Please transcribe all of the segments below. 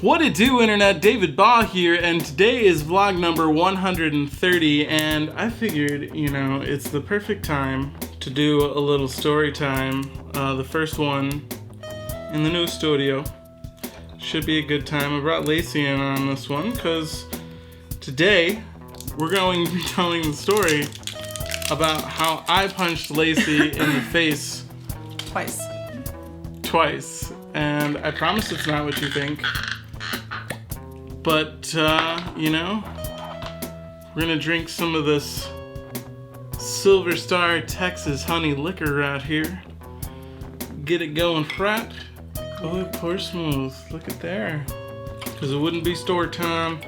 What it do, Internet? David Baugh here, and today is vlog number 130, and I figured, it's the perfect time to do a little story time. The first one in the new studio. Should be a good time. I brought Lacey in on this one, because today we're going to be telling the story about how I punched Lacey in the face. Twice. And I promise it's not what you think. But, we're gonna drink some of this Silver Star Texas honey liquor right here. Get it going right. Oh, it pours smooth. Look at there. Because it wouldn't be store time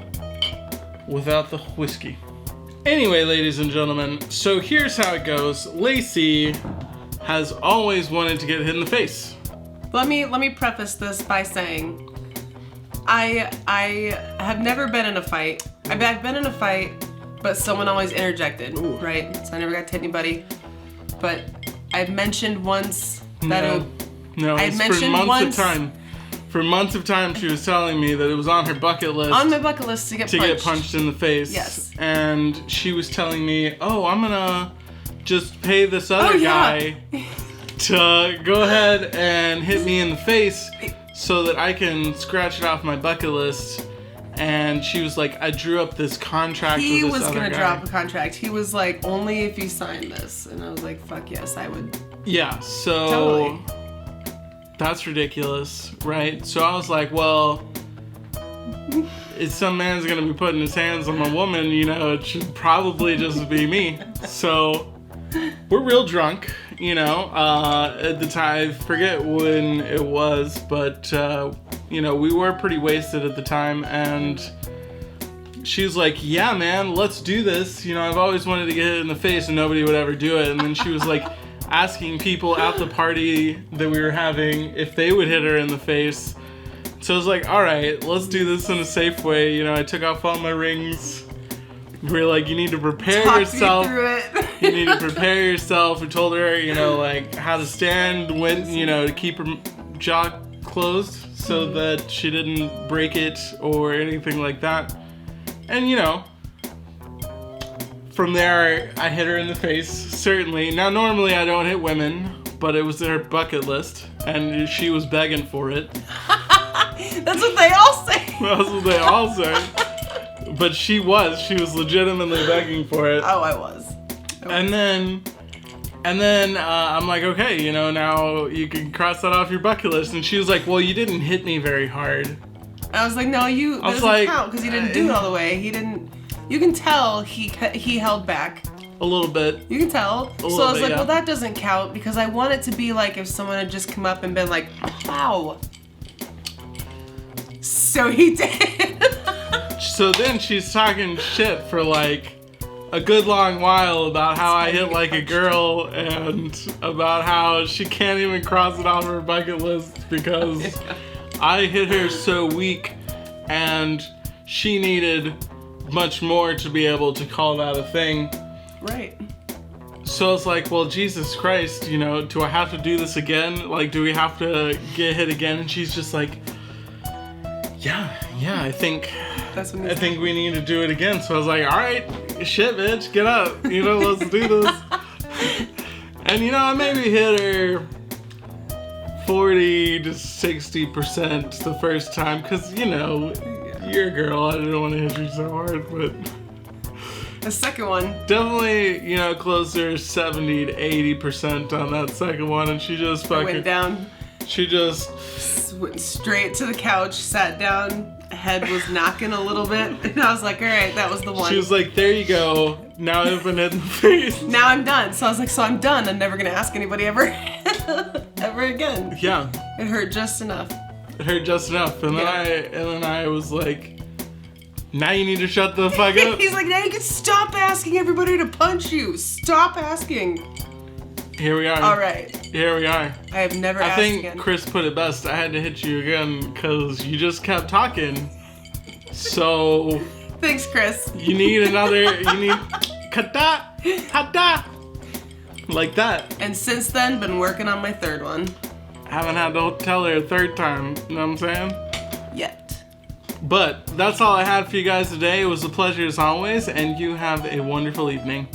without the whiskey. Anyway, ladies and gentlemen, so here's how it goes. Lacey has always wanted to get hit in the face. Let me preface this by saying I have never been in a fight. I've been in a fight, but someone always interjected, right? So I never got to hit anybody. But I mentioned once that For months of time, she was telling me that it was on her bucket list. On my bucket list to get punched in the face. Yes. And she was telling me, I'm gonna just pay this other guy to go ahead and hit me in the face so that I can scratch it off my bucket list. And she was like, I drew up this contract with this other guy. He was gonna drop a contract. He was like, only if you sign this. And I was like, fuck yes, I would. Yeah, so totally. That's ridiculous, right? So I was like, well, if some man's gonna be putting his hands on a woman, it should probably just be me. So we're real drunk, at the time. I forget when it was, but we were pretty wasted at the time, and she's like, yeah, man, let's do this. I've always wanted to get hit in the face and nobody would ever do it. And then she was like asking people at the party that we were having if they would hit her in the face. So I was like, all right, let's do this in a safe way. I took off all my rings. We were like, you need to prepare yourself. Me through it. You need to prepare yourself. We told her, how to stand when, to keep her jaw closed so that she didn't break it or anything like that. And, from there, I hit her in the face, certainly. Now, normally I don't hit women, but it was her bucket list, and she was begging for it. That's what they all say. That's what they all say. But she was legitimately begging for it. Oh, I was. And then I'm like, okay, now you can cross that off your bucket list. And she was like, well, you didn't hit me very hard. I was like, no, that doesn't count because he didn't do it all the way. He didn't. You can tell he held back. A little bit. You can tell. So I was like, well, that doesn't count because I want it to be like if someone had just come up and been like, ow. So he did. So then she's talking shit for like a good long while about how I hit like a girl and about how she can't even cross it off her bucket list because I hit her so weak and she needed much more to be able to call that a thing. Right. So I was like, well, Jesus Christ, do I have to do this again? Like, do we have to get hit again? And she's just like, yeah, I think we need to do it again. So I was like, all right, shit, bitch, get up. Let's do this. And, I maybe hit her 40 to 60% the first time because, you're a girl. I didn't want to hit you so hard, but the second one definitely, closer 70 to 80% on that second one, and she just fucking went down. She just went straight to the couch, sat down, head was knocking a little bit, and I was like, all right, that was the one. She was like, there you go. Now I've been hit in the face. Now I'm done. So I was like, so I'm done. I'm never gonna ask anybody ever again. Yeah. It hurt just enough. And then I was like, now you need to shut the fuck up. He's like, now you can stop asking everybody to punch you. Stop asking. Here we are. All right. Here we are. I have never asked again. I think Chris put it best. I had to hit you again because you just kept talking. So. Thanks, Chris. You need kata, kata. Like that. And since then, been working on my third one. Haven't had to tell her a third time. You know what I'm saying? Yet. But that's all I had for you guys today. It was a pleasure as always, and you have a wonderful evening.